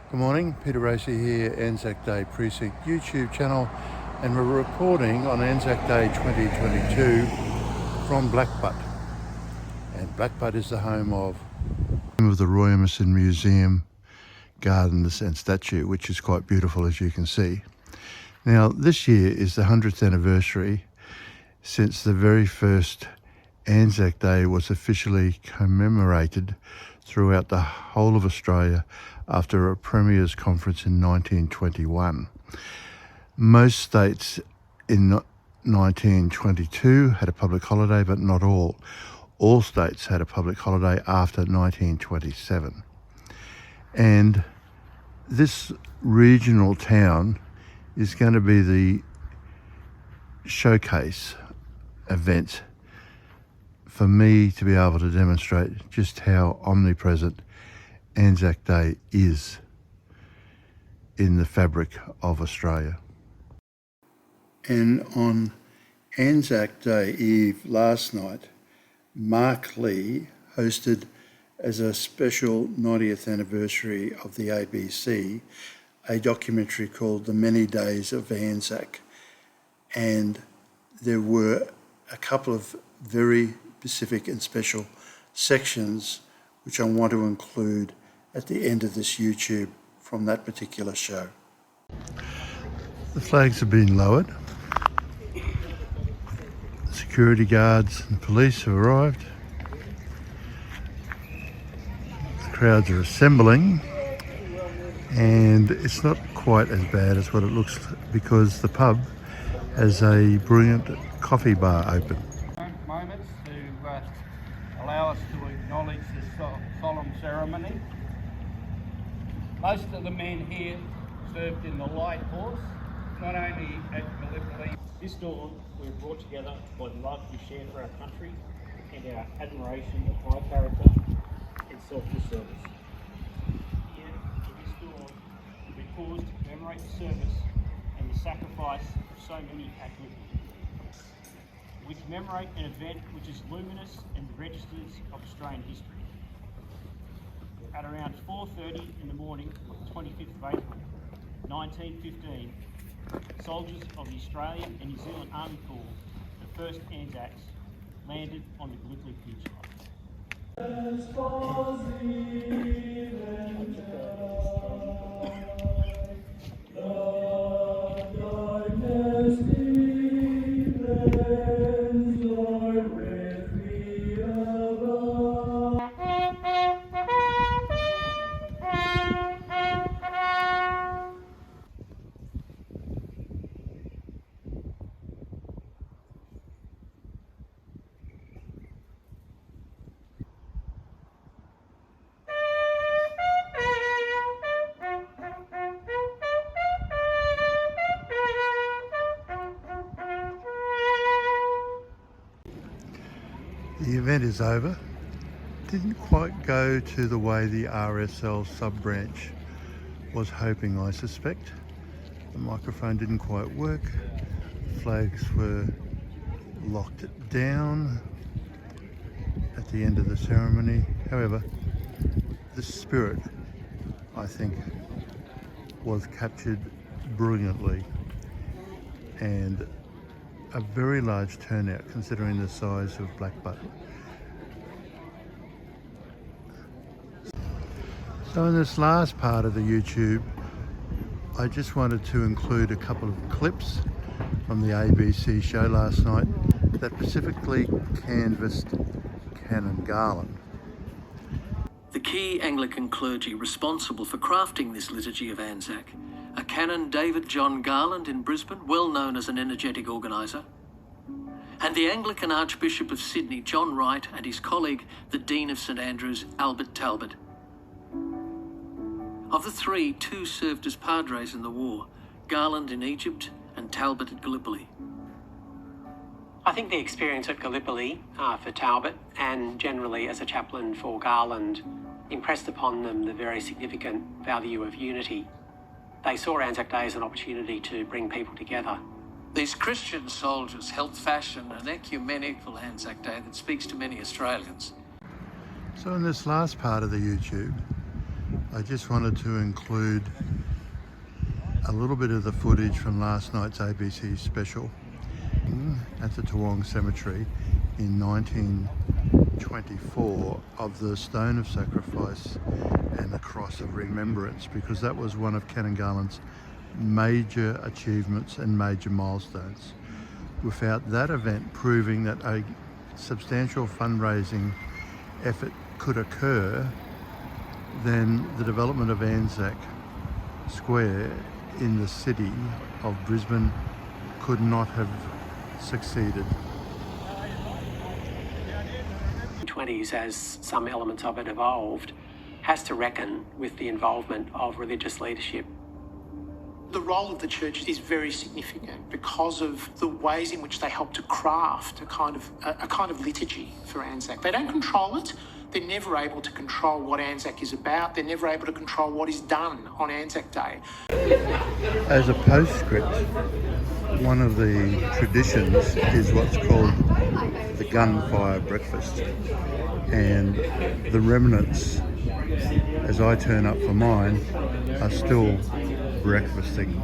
Good morning, Peter Racy here, Anzac Day Precinct YouTube channel, and we're reporting on Anzac Day 2022 from Blackbutt. And Blackbutt is the home of the Roy Emerson Museum Gardens and statue, which is quite beautiful, as you can see. Now, this year is the 100th anniversary since the very first Anzac Day was officially commemorated throughout the whole of Australia after a Premier's Conference in 1921. Most states in 1922 had a public holiday, but not all. All states had a public holiday after 1927. And this regional town is going to be the showcase event for me to be able to demonstrate just how omnipresent Anzac Day is in the fabric of Australia. And on Anzac Day Eve last night, Mark Lee hosted, as a special 90th anniversary of the ABC, a documentary called The Many Days of Anzac. And there were a couple of very specific and special sections which I want to include at the end of this YouTube from that particular show. The flags have been lowered. Security guards and police have arrived. The crowds are assembling, and it's not quite as bad as what it looks like because the pub has a brilliant coffee bar open. Moments to allow us to acknowledge this solemn ceremony. Most of the men here served in the light horse, not only at Gallipoli. This dawn, we are brought together by the love we share for our country and our admiration of high character and selfless service. Here, in this dawn, we pause to commemorate the service and the sacrifice of so many at Gallipoli. We commemorate an event which is luminous in the registers of Australian history. At around 4:30 in the morning of the 25th of April, 1915, soldiers of the Australian and New Zealand Army Corps, the 1st Anzacs, landed on the Gallipoli The event is over. Didn't quite go to the way the RSL sub-branch was hoping, I suspect. The microphone didn't quite work. Flags were locked down at the end of the ceremony. However, the spirit, I think, was captured brilliantly, and a very large turnout considering the size of Blackbutt. So in this last part of the YouTube, I just wanted to include a couple of clips from the ABC show last night that specifically canvassed Canon Garland. The key Anglican clergy responsible for crafting this liturgy of Anzac are Canon David John Garland in Brisbane, well known as an energetic organiser, and the Anglican Archbishop of Sydney, John Wright, and his colleague, the Dean of St Andrews, Albert Talbot. Of the three, two served as padres in the war, Garland in Egypt and Talbot at Gallipoli. I think the experience at Gallipoli for Talbot and generally as a chaplain for Garland impressed upon them the very significant value of unity. They saw Anzac Day as an opportunity to bring people together. These Christian soldiers helped fashion an ecumenical Anzac Day that speaks to many Australians. So in this last part of the YouTube, I just wanted to include a little bit of the footage from last night's ABC special at the Toowong Cemetery in 1924 of the Stone of Sacrifice and the Cross of Remembrance, because that was one of Canon Garland's major achievements and major milestones. Without that event proving that a substantial fundraising effort could occur, then the development of Anzac Square in the city of Brisbane could not have succeeded. 20s, as some elements of it evolved, has to reckon with the involvement of religious leadership. The role of the church is very significant because of the ways in which they help to craft a kind of liturgy for Anzac. They don't control it. They're never able to control what Anzac is about. They're never able to control what is done on Anzac Day. As a postscript, one of the traditions is what's called the gunfire breakfast, and the remnants, as I turn up for mine, are still breakfasting.